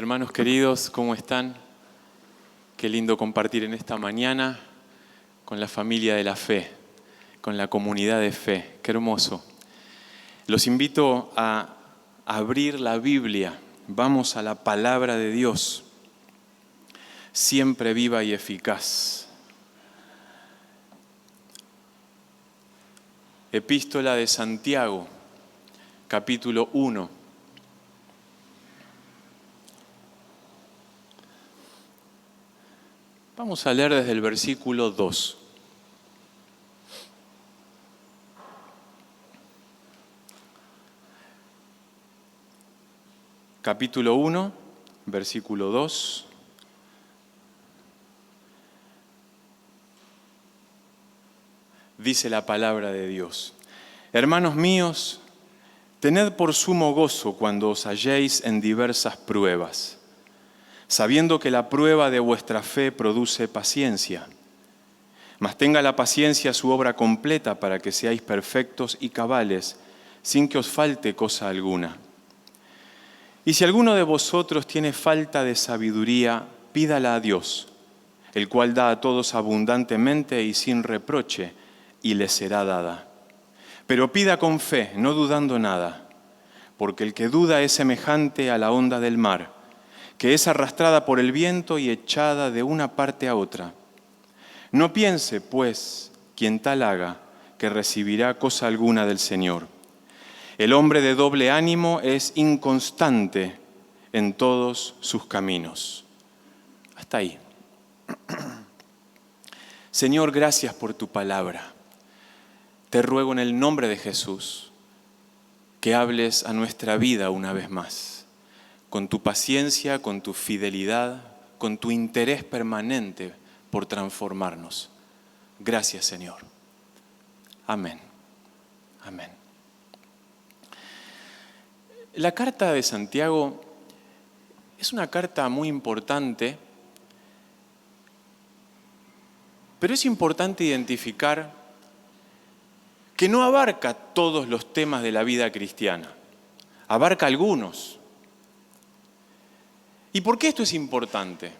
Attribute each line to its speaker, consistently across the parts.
Speaker 1: Hermanos queridos, ¿cómo están? Qué lindo compartir en esta mañana con la familia de la fe, con la comunidad de fe. Qué hermoso. Los invito a abrir la Biblia. Vamos a la palabra de Dios, siempre viva y eficaz. Epístola de Santiago, capítulo 1. Vamos a leer desde el versículo 2. Capítulo 1, versículo 2. Dice la palabra de Dios: Hermanos míos, tened por sumo gozo cuando os halléis en diversas pruebas, sabiendo que la prueba de vuestra fe produce paciencia. Mas tenga la paciencia su obra completa para que seáis perfectos y cabales, sin que os falte cosa alguna. Y si alguno de vosotros tiene falta de sabiduría, pídala a Dios, el cual da a todos abundantemente y sin reproche, y le será dada. Pero pida con fe, no dudando nada, porque el que duda es semejante a la onda del mar, que es arrastrada por el viento y echada de una parte a otra. No piense, pues, quien tal haga, que recibirá cosa alguna del Señor. El hombre de doble ánimo es inconstante en todos sus caminos. Hasta ahí. Señor, gracias por tu palabra. Te ruego en el nombre de Jesús que hables a nuestra vida una vez más, con tu paciencia, con tu fidelidad, con tu interés permanente por transformarnos. Gracias, Señor. Amén. Amén. La carta de Santiago es una carta muy importante, pero es importante identificar que no abarca todos los temas de la vida cristiana, abarca algunos. ¿Y por qué esto es importante?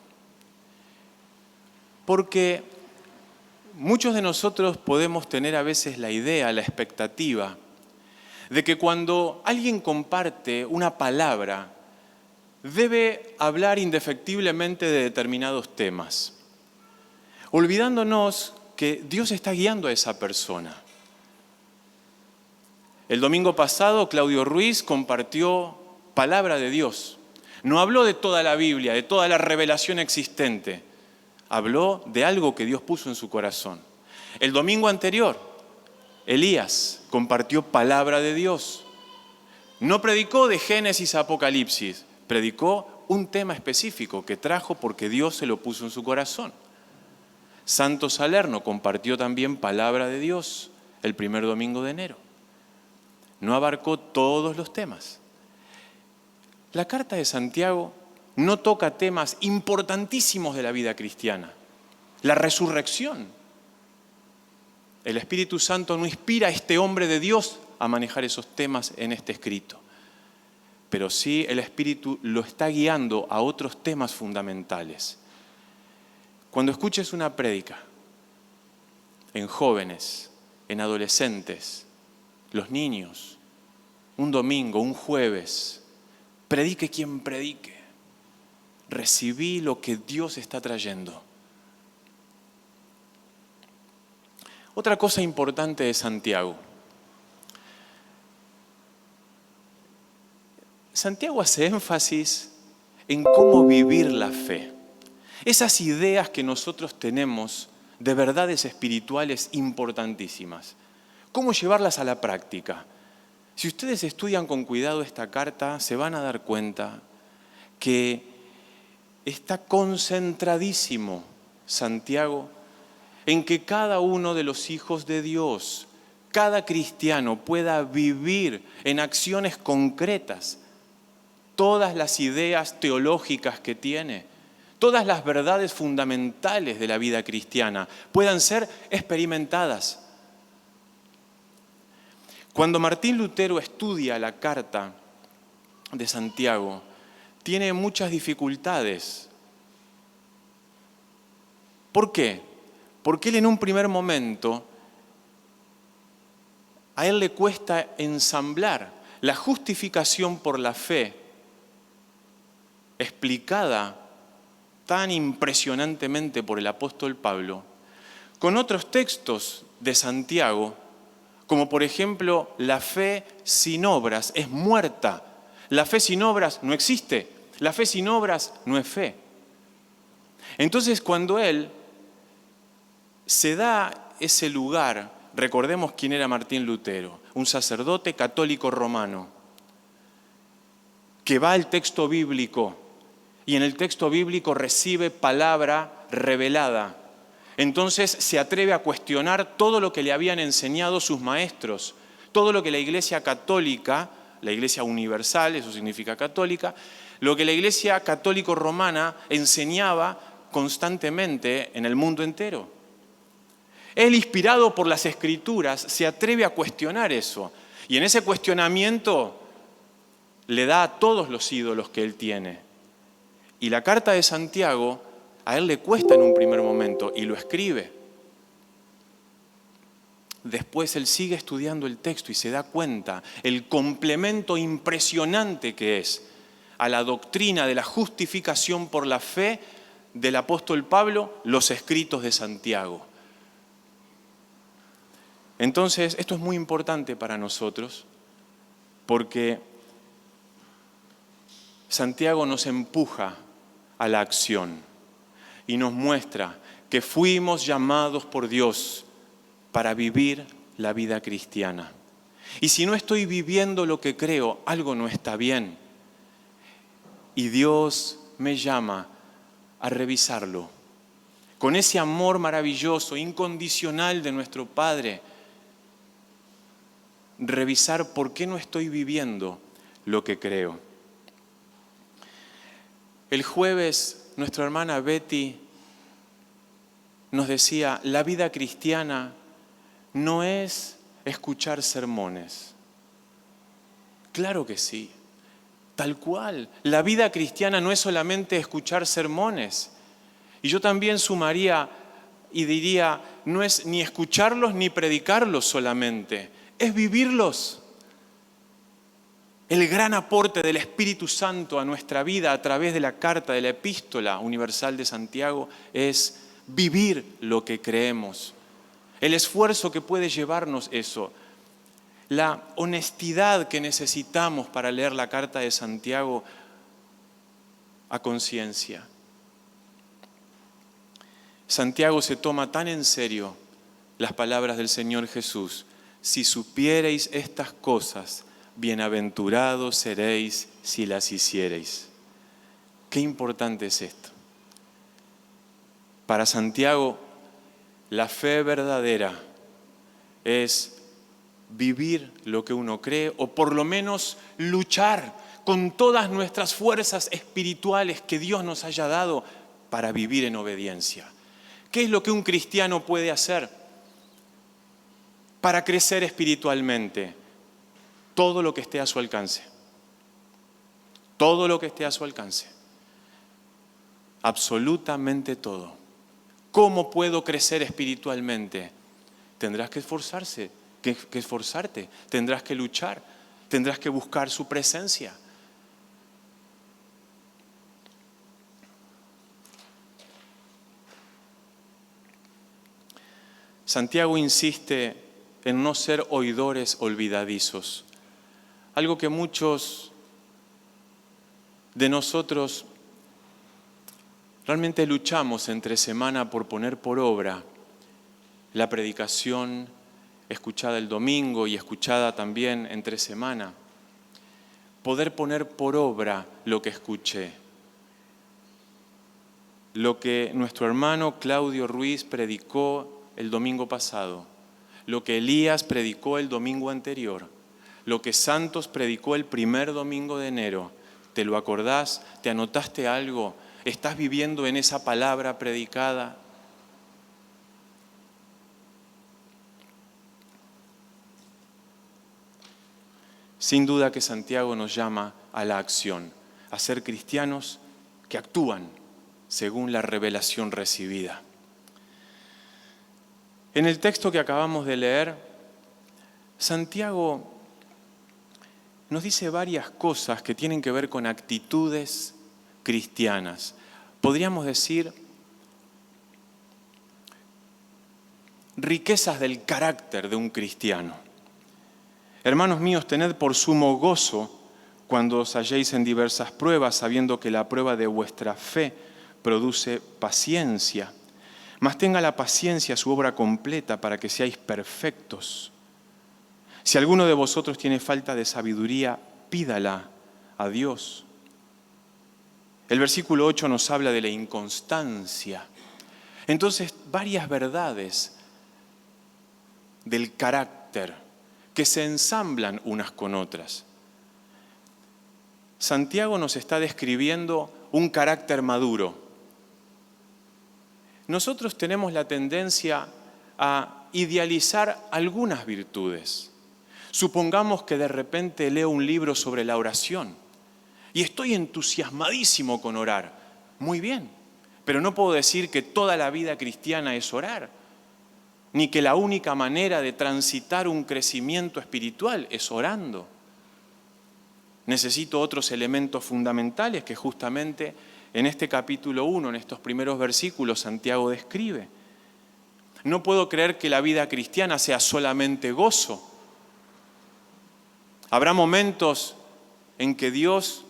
Speaker 1: Porque muchos de nosotros podemos tener a veces la idea, la expectativa, de que cuando alguien comparte una palabra, debe hablar indefectiblemente de determinados temas, olvidándonos que Dios está guiando a esa persona. El domingo pasado, Claudio Ruiz compartió palabra de Dios. No habló de toda la Biblia, de toda la revelación existente. Habló de algo que Dios puso en su corazón. El domingo anterior, Elías compartió palabra de Dios. No predicó de Génesis a Apocalipsis, predicó un tema específico que trajo porque Dios se lo puso en su corazón. Santo Salerno compartió también palabra de Dios el primer domingo de enero. No abarcó todos los temas. La carta de Santiago no toca temas importantísimos de la vida cristiana. La resurrección. El Espíritu Santo no inspira a este hombre de Dios a manejar esos temas en este escrito. Pero sí el Espíritu lo está guiando a otros temas fundamentales. Cuando escuches una prédica en jóvenes, en adolescentes, los niños, un domingo, un jueves, predique quien predique. Recibí lo que Dios está trayendo. Otra cosa importante de Santiago. Santiago hace énfasis en cómo vivir la fe. Esas ideas que nosotros tenemos de verdades espirituales importantísimas. ¿Cómo llevarlas a la práctica? Si ustedes estudian con cuidado esta carta, se van a dar cuenta que está concentradísimo Santiago en que cada uno de los hijos de Dios, cada cristiano pueda vivir en acciones concretas todas las ideas teológicas que tiene, todas las verdades fundamentales de la vida cristiana puedan ser experimentadas. Cuando Martín Lutero estudia la carta de Santiago, tiene muchas dificultades. ¿Por qué? Porque él en un primer momento, a él le cuesta ensamblar la justificación por la fe, explicada tan impresionantemente por el apóstol Pablo, con otros textos de Santiago, como por ejemplo, la fe sin obras es muerta. La fe sin obras no existe. La fe sin obras no es fe. Entonces, cuando él se da ese lugar, recordemos quién era Martín Lutero, un sacerdote católico romano, que va al texto bíblico y en el texto bíblico recibe palabra revelada. Entonces se atreve a cuestionar todo lo que le habían enseñado sus maestros, todo lo que la Iglesia católica, la Iglesia universal, eso significa católica, lo que la Iglesia católico romana enseñaba constantemente en el mundo entero. Él, inspirado por las Escrituras, se atreve a cuestionar eso. Y en ese cuestionamiento le da a todos los ídolos que él tiene. Y la carta de Santiago a él le cuesta en un primer momento y lo escribe. Después él sigue estudiando el texto y se da cuenta el complemento impresionante que es a la doctrina de la justificación por la fe del apóstol Pablo, los escritos de Santiago. Entonces, esto es muy importante para nosotros porque Santiago nos empuja a la acción y nos muestra que fuimos llamados por Dios para vivir la vida cristiana. Y si no estoy viviendo lo que creo, algo no está bien. Y Dios me llama a revisarlo. Con ese amor maravilloso, incondicional de nuestro Padre, revisar por qué no estoy viviendo lo que creo. El jueves, nuestra hermana Betty nos decía, la vida cristiana no es escuchar sermones. Claro que sí, tal cual. La vida cristiana no es solamente escuchar sermones. Y yo también sumaría y diría, no es ni escucharlos ni predicarlos solamente, es vivirlos. El gran aporte del Espíritu Santo a nuestra vida a través de la carta, de la epístola universal de Santiago, es vivir lo que creemos. El esfuerzo que puede llevarnos eso. La honestidad que necesitamos para leer la carta de Santiago a conciencia. Santiago se toma tan en serio las palabras del Señor Jesús. Si supiereis estas cosas, bienaventurados seréis si las hiciereis. Qué importante es esto. Para Santiago, la fe verdadera es vivir lo que uno cree o por lo menos luchar con todas nuestras fuerzas espirituales que Dios nos haya dado para vivir en obediencia. ¿Qué es lo que un cristiano puede hacer para crecer espiritualmente? Todo lo que esté a su alcance. Todo lo que esté a su alcance. Absolutamente todo. ¿Cómo puedo crecer espiritualmente? Tendrás que esforzarte, tendrás que luchar, tendrás que buscar su presencia. Santiago insiste en no ser oidores olvidadizos. Algo que muchos de nosotros realmente luchamos entre semana por poner por obra la predicación escuchada el domingo y escuchada también entre semana. Poder poner por obra lo que escuché. Lo que nuestro hermano Claudio Ruiz predicó el domingo pasado, lo que Elías predicó el domingo anterior, lo que Santos predicó el primer domingo de enero. ¿Te lo acordás? ¿Te anotaste algo? ¿Estás viviendo en esa palabra predicada? Sin duda que Santiago nos llama a la acción. a ser cristianos que actúan según la revelación recibida. En el texto que acabamos de leer, Santiago nos dice varias cosas que tienen que ver con actitudes cristianas. Podríamos decir riquezas del carácter de un cristiano. Hermanos míos, tened por sumo gozo cuando os halléis en diversas pruebas, sabiendo que la prueba de vuestra fe produce paciencia. Mas tenga la paciencia su obra completa para que seáis perfectos. Si alguno de vosotros tiene falta de sabiduría, pídala a Dios. El versículo 8 nos habla de la inconstancia. Entonces, varias verdades del carácter que se ensamblan unas con otras. Santiago nos está describiendo un carácter maduro. Nosotros tenemos la tendencia a idealizar algunas virtudes. Supongamos que de repente leo un libro sobre la oración y estoy entusiasmadísimo con orar. Muy bien, pero no puedo decir que toda la vida cristiana es orar, ni que la única manera de transitar un crecimiento espiritual es orando. Necesito otros elementos fundamentales que justamente en este capítulo 1, en estos primeros versículos, Santiago describe. No puedo creer que la vida cristiana sea solamente gozo. Habrá momentos en que Dios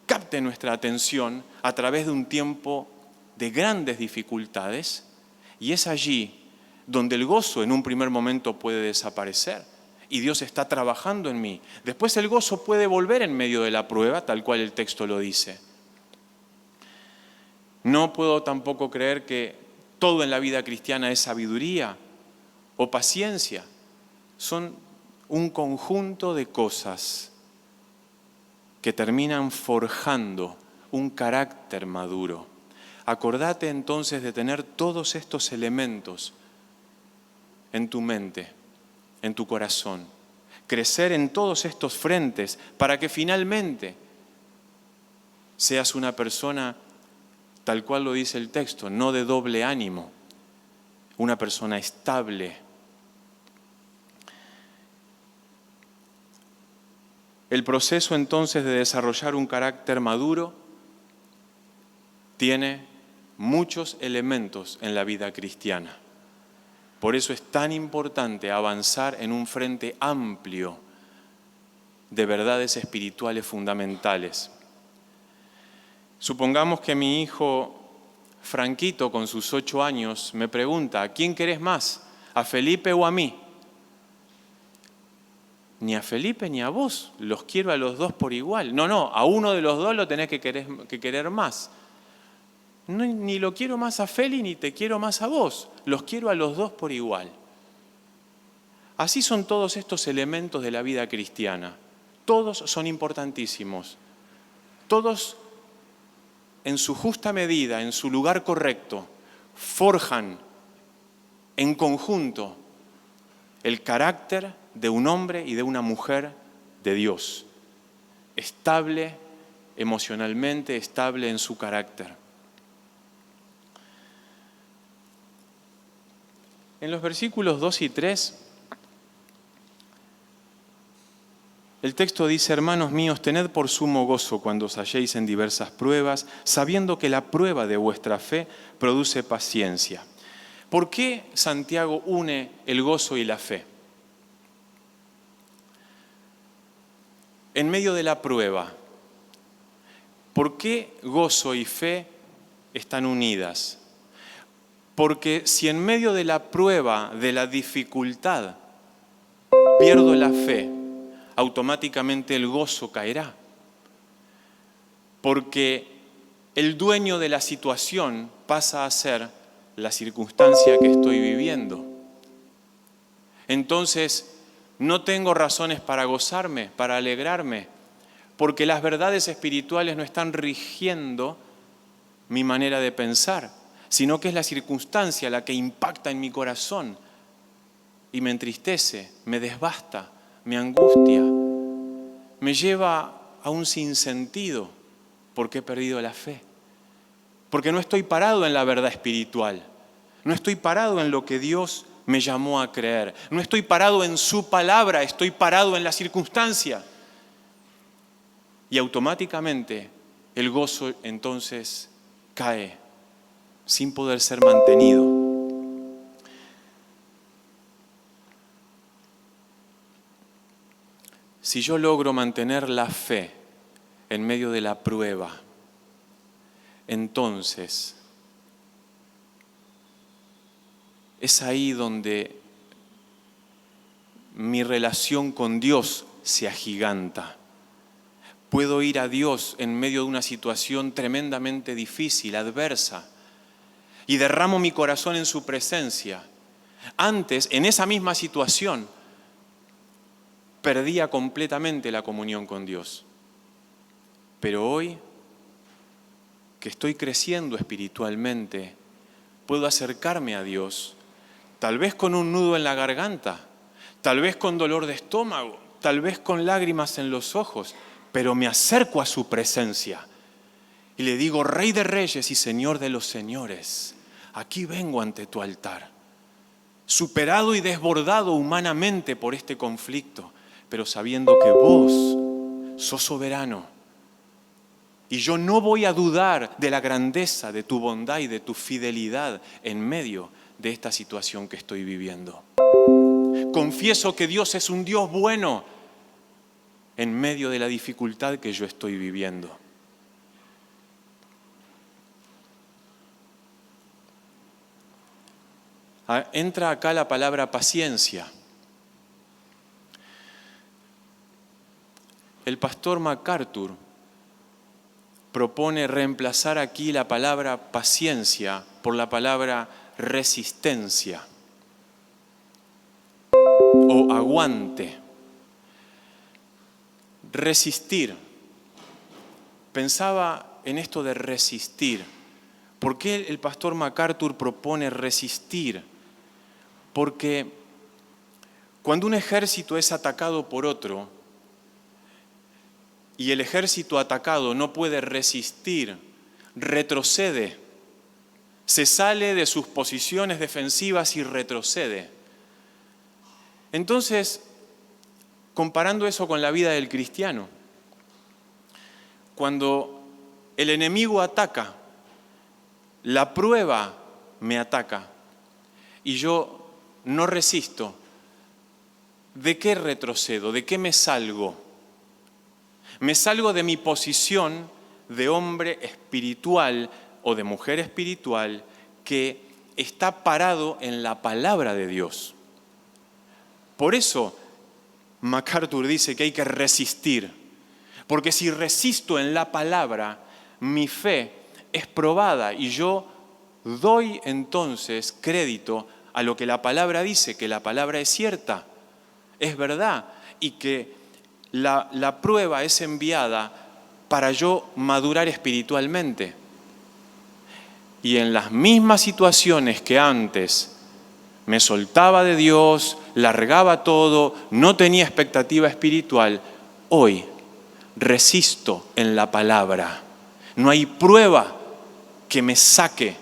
Speaker 1: capte nuestra atención a través de un tiempo de grandes dificultades y es allí donde el gozo en un primer momento puede desaparecer y Dios está trabajando en mí. Después el gozo puede volver en medio de la prueba, tal cual el texto lo dice. No puedo tampoco creer que todo en la vida cristiana es sabiduría o paciencia. Son un conjunto de cosas que terminan forjando un carácter maduro. Acordate entonces de tener todos estos elementos en tu mente, en tu corazón. Crecer en todos estos frentes para que finalmente seas una persona, tal cual lo dice el texto, no de doble ánimo, una persona estable. El proceso entonces de desarrollar un carácter maduro tiene muchos elementos en la vida cristiana. Por eso es tan importante avanzar en un frente amplio de verdades espirituales fundamentales. Supongamos que mi hijo Franquito, con sus 8 años, me pregunta, ¿a quién querés más? ¿A Felipe o a mí? Ni a Felipe ni a vos, los quiero a los dos por igual. No, a uno de los dos lo tenés que querer más. No, ni lo quiero más a Feli ni te quiero más a vos, los quiero a los dos por igual. Así son todos estos elementos de la vida cristiana. Todos son importantísimos. Todos en su justa medida, en su lugar correcto, forjan en conjunto el carácter de un hombre y de una mujer de Dios, estable emocionalmente, estable en su carácter. En los versículos 2 y 3, el texto dice, hermanos míos, tened por sumo gozo cuando os halléis en diversas pruebas, sabiendo que la prueba de vuestra fe produce paciencia. ¿Por qué Santiago une el gozo y la fe? En medio de la prueba, ¿por qué gozo y fe están unidas? Porque si en medio de la prueba, de la dificultad, pierdo la fe, automáticamente el gozo caerá. Porque el dueño de la situación pasa a ser la circunstancia que estoy viviendo. Entonces, no tengo razones para gozarme, para alegrarme, porque las verdades espirituales no están rigiendo mi manera de pensar, sino que es la circunstancia la que impacta en mi corazón y me entristece, me desbasta, me angustia, me lleva a un sinsentido. porque he perdido la fe. Porque no estoy parado en la verdad espiritual. No estoy parado en lo que Dios me llamó a creer. No estoy parado en su palabra, estoy parado en la circunstancia. Y automáticamente el gozo entonces cae sin poder ser mantenido. Si yo logro mantener la fe en medio de la prueba, entonces es ahí donde mi relación con Dios se agiganta. Puedo ir a Dios en medio de una situación tremendamente difícil, adversa, y derramo mi corazón en su presencia. Antes, en esa misma situación, perdía completamente la comunión con Dios. Pero hoy, que estoy creciendo espiritualmente, puedo acercarme a Dios, tal vez con un nudo en la garganta, tal vez con dolor de estómago, tal vez con lágrimas en los ojos, pero me acerco a su presencia y le digo: Rey de Reyes y Señor de los Señores, aquí vengo ante tu altar, superado y desbordado humanamente por este conflicto, pero sabiendo que vos sos soberano y yo no voy a dudar de la grandeza de tu bondad y de tu fidelidad en medio de esta situación que estoy viviendo. Confieso que Dios es un Dios bueno en medio de la dificultad que yo estoy viviendo. Entra acá la palabra paciencia. El pastor MacArthur propone reemplazar aquí la palabra paciencia por la palabra resistencia o aguante. Resistir. Pensaba en esto de resistir. ¿Por qué el pastor MacArthur propone resistir? Porque cuando un ejército es atacado por otro y el ejército atacado no puede resistir, retrocede, se sale de sus posiciones defensivas y retrocede. Entonces, comparando eso con la vida del cristiano, cuando el enemigo ataca, la prueba me ataca y yo no resisto, ¿de qué retrocedo? ¿De qué me salgo? Me salgo de mi posición de hombre espiritual o de mujer espiritual que está parado en la palabra de Dios. Por eso MacArthur dice que hay que resistir, porque si resisto en la palabra, mi fe es probada y yo doy entonces crédito a lo que la palabra dice, que la palabra es cierta, es verdad, y que la prueba es enviada para yo madurar espiritualmente. Y en las mismas situaciones que antes me soltaba de Dios, largaba todo, no tenía expectativa espiritual, hoy resisto en la palabra. No hay prueba que me saque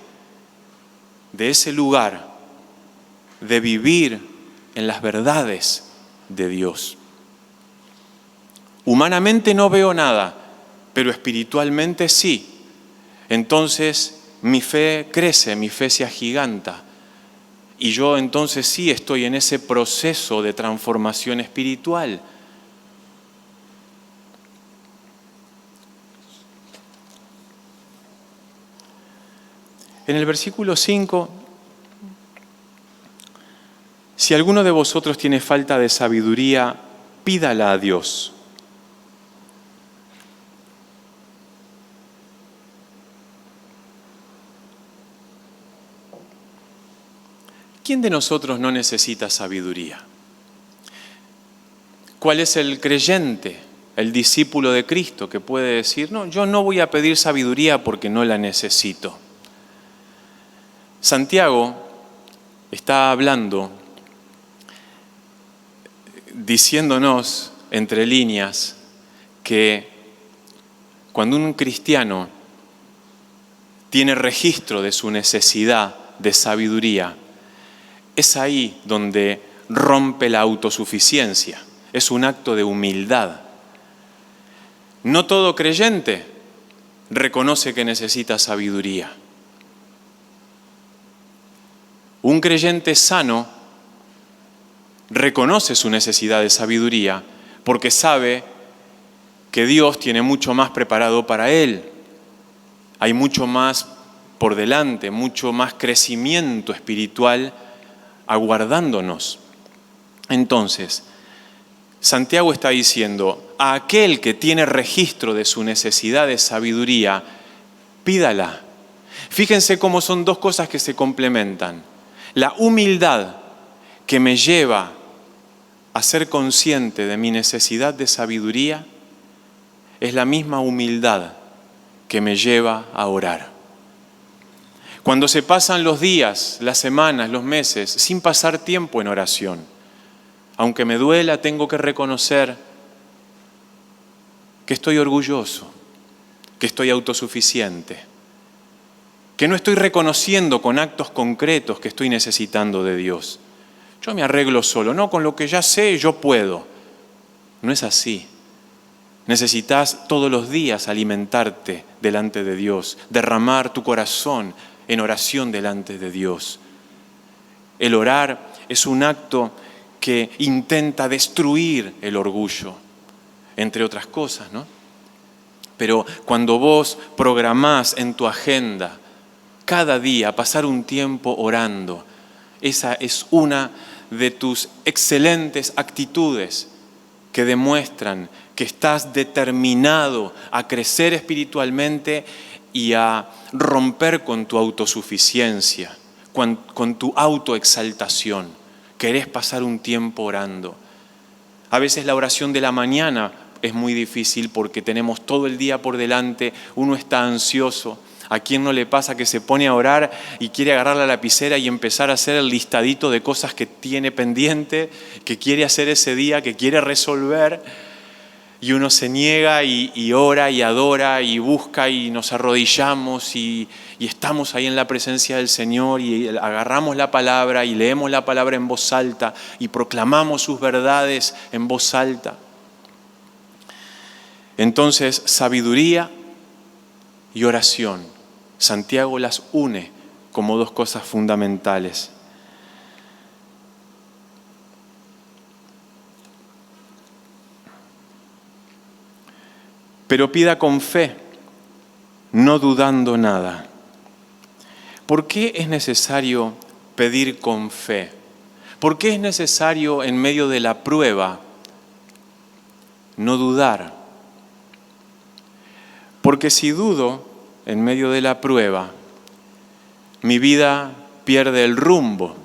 Speaker 1: de ese lugar de vivir en las verdades de Dios. Humanamente no veo nada, pero espiritualmente sí. Entonces mi fe crece, mi fe se agiganta. Y yo entonces sí estoy en ese proceso de transformación espiritual. En el versículo 5, si alguno de vosotros tiene falta de sabiduría, pídala a Dios. ¿Quién de nosotros no necesita sabiduría? ¿Cuál es el creyente, el discípulo de Cristo que puede decir: no, yo no voy a pedir sabiduría porque no la necesito? Santiago está hablando, diciéndonos entre líneas que Cuando un cristiano tiene registro de su necesidad de sabiduría, es ahí donde rompe la autosuficiencia. Es un acto de humildad. No todo creyente reconoce que necesita sabiduría. Un creyente sano reconoce su necesidad de sabiduría porque sabe que Dios tiene mucho más preparado para él. Hay mucho más por delante, mucho más crecimiento espiritual aguardándonos. Entonces, Santiago está diciendo, a aquel que tiene registro de su necesidad de sabiduría, pídala. Fíjense cómo son dos cosas que se complementan. La humildad que me lleva a ser consciente de mi necesidad de sabiduría es la misma humildad que me lleva a orar. Cuando se pasan los días, las semanas, los meses, sin pasar tiempo en oración, aunque me duela, tengo que reconocer que estoy orgulloso, que estoy autosuficiente, que no estoy reconociendo con actos concretos que estoy necesitando de Dios. Yo me arreglo solo, no, con lo que ya sé yo puedo. No es así. Necesitas todos los días alimentarte delante de Dios, derramar tu corazón en oración delante de Dios. El orar es un acto que intenta destruir el orgullo, entre otras cosas, ¿no? Pero cuando vos programás en tu agenda cada día pasar un tiempo orando, esa es una de tus excelentes actitudes que demuestran que estás determinado a crecer espiritualmente y a romper con tu autosuficiencia, con tu autoexaltación. Querés pasar un tiempo orando. A veces la oración de la mañana es muy difícil porque tenemos todo el día por delante, uno está ansioso. ¿A quién no le pasa que se pone a orar y quiere agarrar la lapicera y empezar a hacer el listadito de cosas que tiene pendiente, que quiere hacer ese día, que quiere resolver? Y uno se niega y ora y adora y busca y nos arrodillamos y estamos ahí en la presencia del Señor y agarramos la palabra y leemos la palabra en voz alta y proclamamos sus verdades en voz alta. Entonces, sabiduría y oración. Santiago las une como dos cosas fundamentales. Pero pida con fe, no dudando nada. ¿Por qué es necesario pedir con fe? ¿Por qué es necesario en medio de la prueba no dudar? Porque si dudo en medio de la prueba, mi vida pierde el rumbo.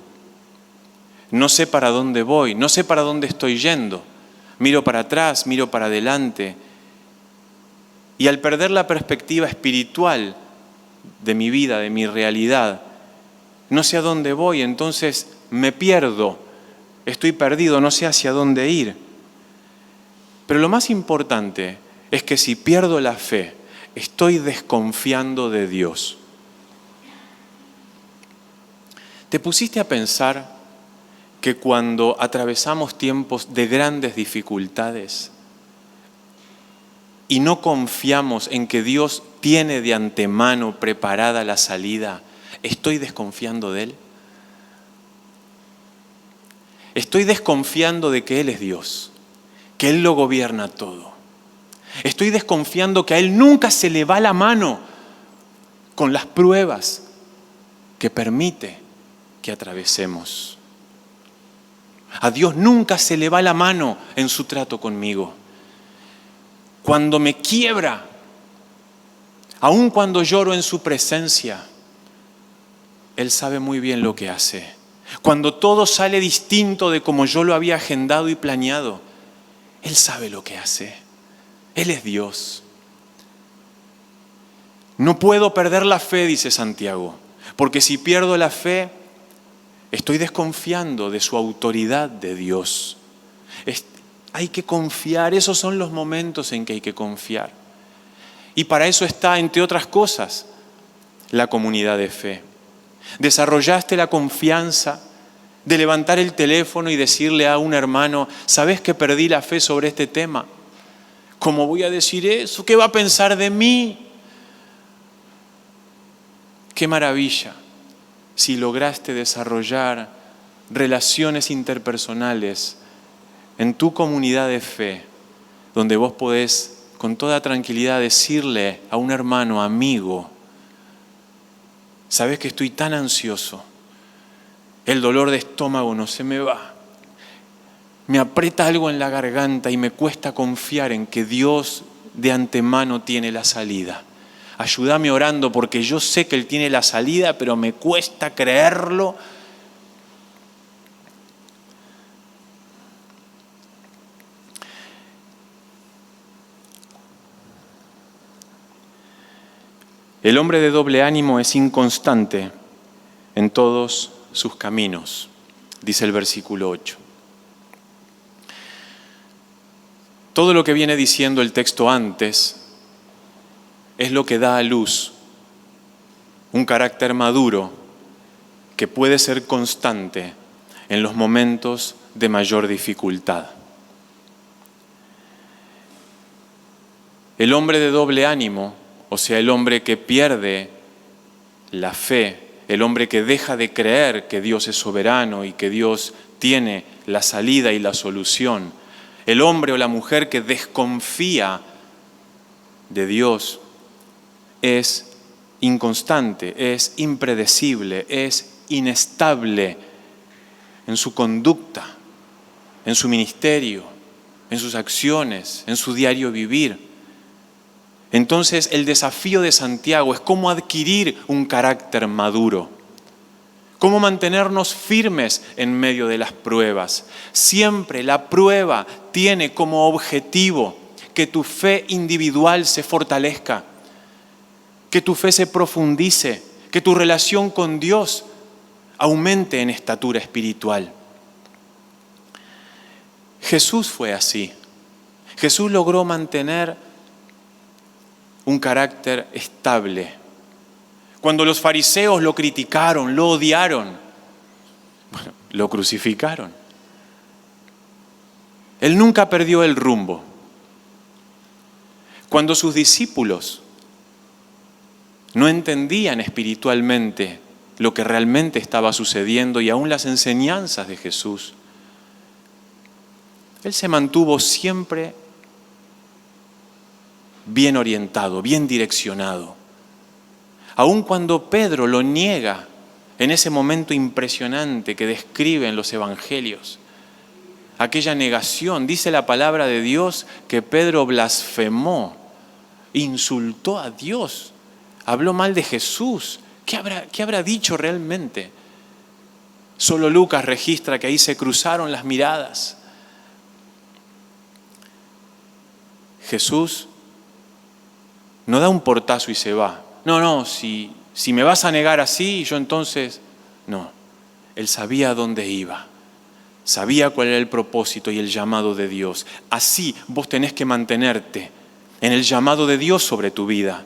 Speaker 1: No sé para dónde voy, no sé para dónde estoy yendo. Miro para atrás, miro para adelante. Y al perder la perspectiva espiritual de mi vida, de mi realidad, no sé a dónde voy, entonces me pierdo, estoy perdido, no sé hacia dónde ir. Pero lo más importante es que si pierdo la fe, estoy desconfiando de Dios. ¿Te pusiste a pensar que cuando atravesamos tiempos de grandes dificultades y no confiamos en que Dios tiene de antemano preparada la salida, estoy desconfiando de Él? Estoy desconfiando de que Él es Dios, que Él lo gobierna todo. Estoy desconfiando que a Él nunca se le va la mano con las pruebas que permite que atravesemos. A Dios nunca se le va la mano en su trato conmigo. Cuando me quiebra, aun cuando lloro en su presencia, Él sabe muy bien lo que hace. Cuando todo sale distinto de como yo lo había agendado y planeado, Él sabe lo que hace. Él es Dios. No puedo perder la fe, dice Santiago, porque si pierdo la fe, estoy desconfiando de su autoridad de Dios. Hay que confiar, esos son los momentos en que hay que confiar. Y para eso está, entre otras cosas, la comunidad de fe. ¿Desarrollaste la confianza de levantar el teléfono y decirle a un hermano, ¿sabes que perdí la fe sobre este tema? ¿Cómo voy a decir eso? ¿Qué va a pensar de mí? ¡Qué maravilla! Si lograste desarrollar relaciones interpersonales en tu comunidad de fe, donde vos podés con toda tranquilidad decirle a un hermano, amigo, ¿sabes que estoy tan ansioso? El dolor de estómago no se me va. Me aprieta algo en la garganta y me cuesta confiar en que Dios de antemano tiene la salida. Ayúdame orando porque yo sé que Él tiene la salida, pero me cuesta creerlo. El hombre de doble ánimo es inconstante en todos sus caminos, dice el versículo 8. Todo lo que viene diciendo el texto antes es lo que da a luz un carácter maduro que puede ser constante en los momentos de mayor dificultad. El hombre de doble ánimo, o sea, el hombre que pierde la fe, el hombre que deja de creer que Dios es soberano y que Dios tiene la salida y la solución, el hombre o la mujer que desconfía de Dios, es inconstante, es impredecible, es inestable en su conducta, en su ministerio, en sus acciones, en su diario vivir. Entonces, el desafío de Santiago es cómo adquirir un carácter maduro, cómo mantenernos firmes en medio de las pruebas. Siempre la prueba tiene como objetivo que tu fe individual se fortalezca, que tu fe se profundice, que tu relación con Dios aumente en estatura espiritual. Jesús fue así. Jesús logró mantener un carácter estable. Cuando los fariseos lo criticaron, lo odiaron, bueno, lo crucificaron. Él nunca perdió el rumbo. Cuando sus discípulos no entendían espiritualmente lo que realmente estaba sucediendo y aún las enseñanzas de Jesús, Él se mantuvo siempre bien orientado, bien direccionado. Aun cuando Pedro lo niega en ese momento impresionante que describen los evangelios, aquella negación, dice la palabra de Dios que Pedro blasfemó, insultó a Dios, habló mal de Jesús. ¿Qué habrá dicho realmente? Solo Lucas registra que ahí se cruzaron las miradas. Jesús no da un portazo y se va. No, si me vas a negar así, yo entonces... No, Él sabía a dónde iba. Sabía cuál era el propósito y el llamado de Dios. Así vos tenés que mantenerte en el llamado de Dios sobre tu vida,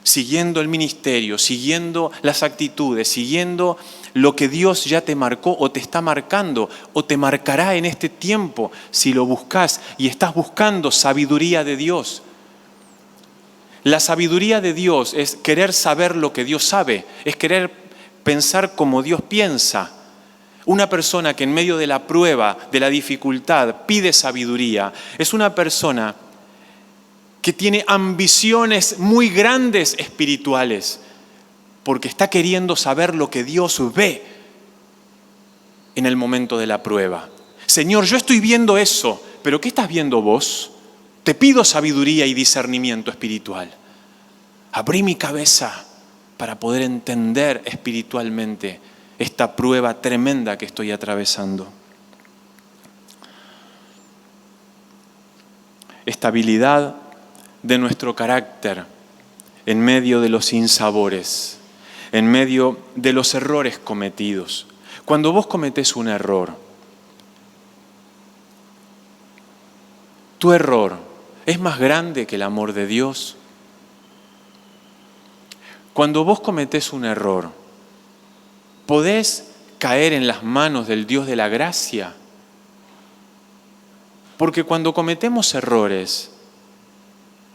Speaker 1: siguiendo el ministerio, siguiendo las actitudes, siguiendo lo que Dios ya te marcó o te está marcando o te marcará en este tiempo si lo buscas y estás buscando sabiduría de Dios. La sabiduría de Dios es querer saber lo que Dios sabe, es querer pensar como Dios piensa. Una persona que en medio de la prueba, de la dificultad, pide sabiduría, es una persona que tiene ambiciones muy grandes espirituales, porque está queriendo saber lo que Dios ve en el momento de la prueba. Señor, yo estoy viendo eso, pero ¿qué estás viendo vos? Te pido sabiduría y discernimiento espiritual. Abrí mi cabeza para poder entender espiritualmente esta prueba tremenda que estoy atravesando. Estabilidad de nuestro carácter en medio de los sinsabores, en medio de los errores cometidos. Cuando vos cometés un error, tu error es más grande que el amor de Dios. Cuando vos cometés un error, ¿podés caer en las manos del Dios de la gracia? Porque cuando cometemos errores,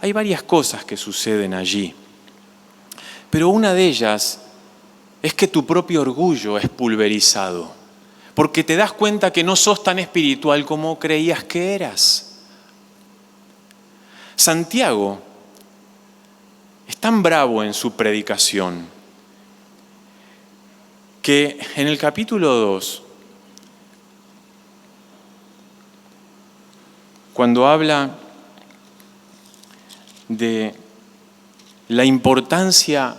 Speaker 1: hay varias cosas que suceden allí. Pero una de ellas es que tu propio orgullo es pulverizado, porque te das cuenta que no sos tan espiritual como creías que eras. Santiago es tan bravo en su predicación que en el capítulo 2, cuando habla de la importancia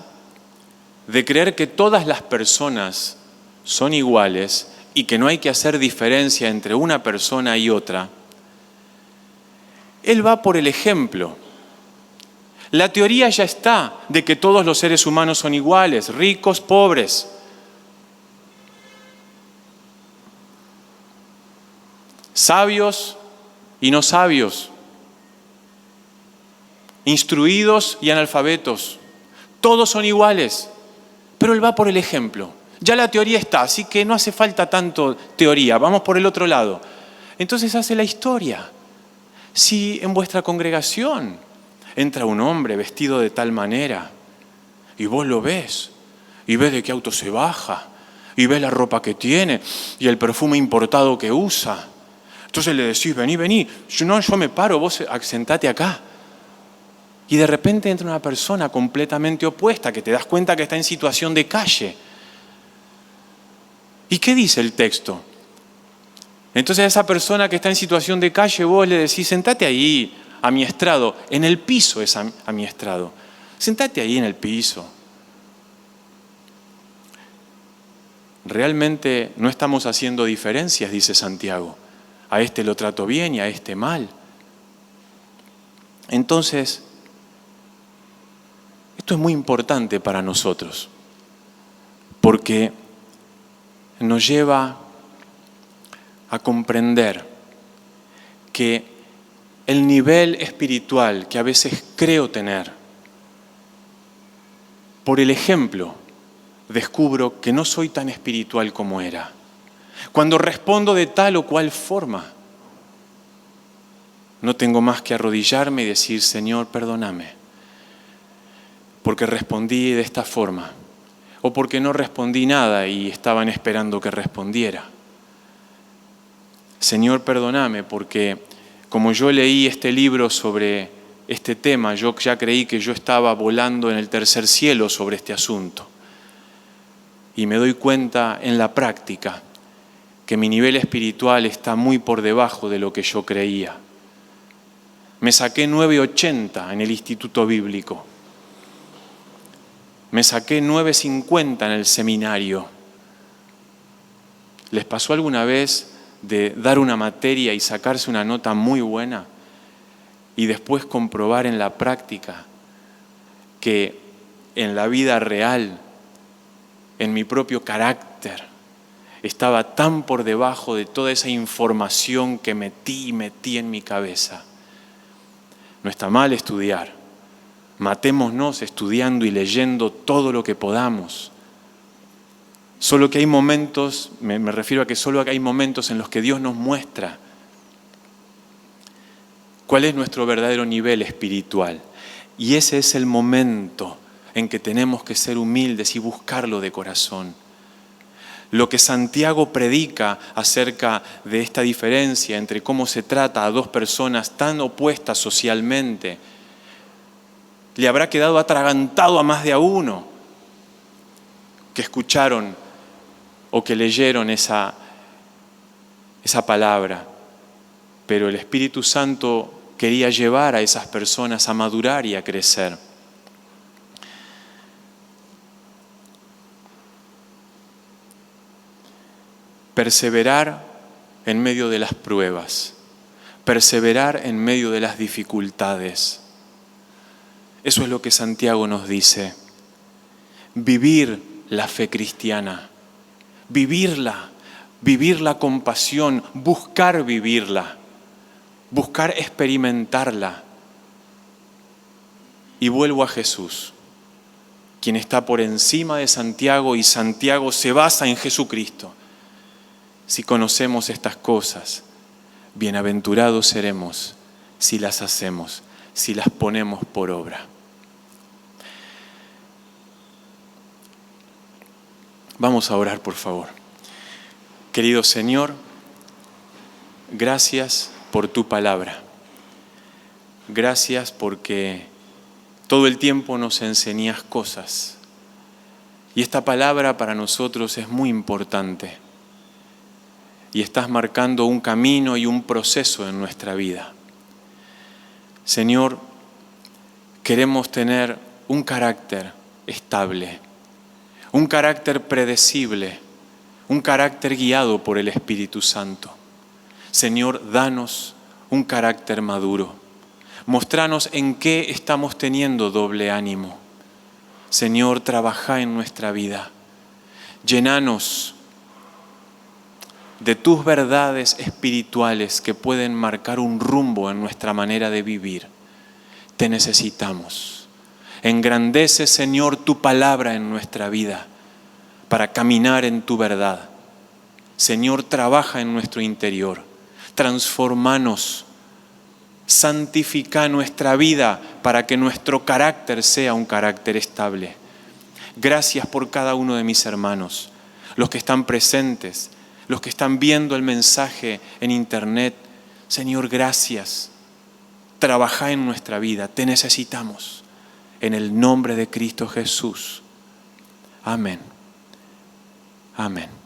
Speaker 1: de creer que todas las personas son iguales y que no hay que hacer diferencia entre una persona y otra, él va por el ejemplo. La teoría ya está de que todos los seres humanos son iguales, ricos, pobres. Sabios y no sabios. Instruidos y analfabetos. Todos son iguales. Pero él va por el ejemplo. Ya la teoría está, así que no hace falta tanto teoría. Vamos por el otro lado. Entonces hace la historia. Si en vuestra congregación entra un hombre vestido de tal manera y vos lo ves y ves de qué auto se baja y ves la ropa que tiene y el perfume importado que usa, entonces le decís, vení, yo me paro, vos sentate acá. Y de repente entra una persona completamente opuesta que te das cuenta que está en situación de calle. ¿Y qué dice el texto? Entonces a esa persona que está en situación de calle vos le decís, sentate ahí a mi estrado. En el piso es a mi estrado. Sentate ahí en el piso. Realmente no estamos haciendo diferencias, dice Santiago. A este lo trato bien y a este mal. Entonces, esto es muy importante para nosotros, porque nos lleva a comprender que el nivel espiritual que a veces creo tener, por el ejemplo, descubro que no soy tan espiritual como era. Cuando respondo de tal o cual forma, no tengo más que arrodillarme y decir, Señor, perdóname, porque respondí de esta forma, o porque no respondí nada y estaban esperando que respondiera. Señor, perdóname, porque como yo leí este libro sobre este tema, yo ya creí que yo estaba volando en el tercer cielo sobre este asunto. Y me doy cuenta en la práctica que mi nivel espiritual está muy por debajo de lo que yo creía. Me saqué 9.80 en el instituto bíblico. Me saqué 9.50 en el seminario. ¿Les pasó alguna vez de dar una materia y sacarse una nota muy buena y después comprobar en la práctica que en la vida real, en mi propio carácter, estaba tan por debajo de toda esa información que metí en mi cabeza? No está mal estudiar. Matémonos estudiando y leyendo todo lo que podamos. Solo que hay momentos, me refiero a que solo hay momentos en los que Dios nos muestra cuál es nuestro verdadero nivel espiritual. Y ese es el momento en que tenemos que ser humildes y buscarlo de corazón. Lo que Santiago predica acerca de esta diferencia entre cómo se trata a dos personas tan opuestas socialmente, le habrá quedado atragantado a más de a uno que escucharon o que leyeron esa palabra. Pero el Espíritu Santo quería llevar a esas personas a madurar y a crecer. Perseverar en medio de las pruebas, perseverar en medio de las dificultades. Eso es lo que Santiago nos dice. Vivir la fe cristiana, vivirla con pasión, buscar vivirla, buscar experimentarla. Y vuelvo a Jesús. quien está por encima de Santiago, y Santiago se basa en Jesucristo. Si conocemos estas cosas, bienaventurados seremos si las hacemos, si las ponemos por obra. Vamos a orar, por favor. Querido Señor, gracias por tu palabra. Gracias porque todo el tiempo nos enseñas cosas. Y esta palabra para nosotros es muy importante. Y estás marcando un camino y un proceso en nuestra vida. Señor, queremos tener un carácter estable, un carácter predecible, un carácter guiado por el Espíritu Santo. Señor, danos un carácter maduro. Mostranos en qué estamos teniendo doble ánimo. Señor, trabaja en nuestra vida. Llénanos de tus verdades espirituales que pueden marcar un rumbo en nuestra manera de vivir. Te necesitamos. Engrandece, Señor, tu palabra en nuestra vida para caminar en tu verdad. Señor, trabaja en nuestro interior. Transformanos. Santifica nuestra vida para que nuestro carácter sea un carácter estable. Gracias por cada uno de mis hermanos, los que están presentes, los que están viendo el mensaje en internet. Señor, gracias. Trabaja en nuestra vida. Te necesitamos. En el nombre de Cristo Jesús. Amén. Amén.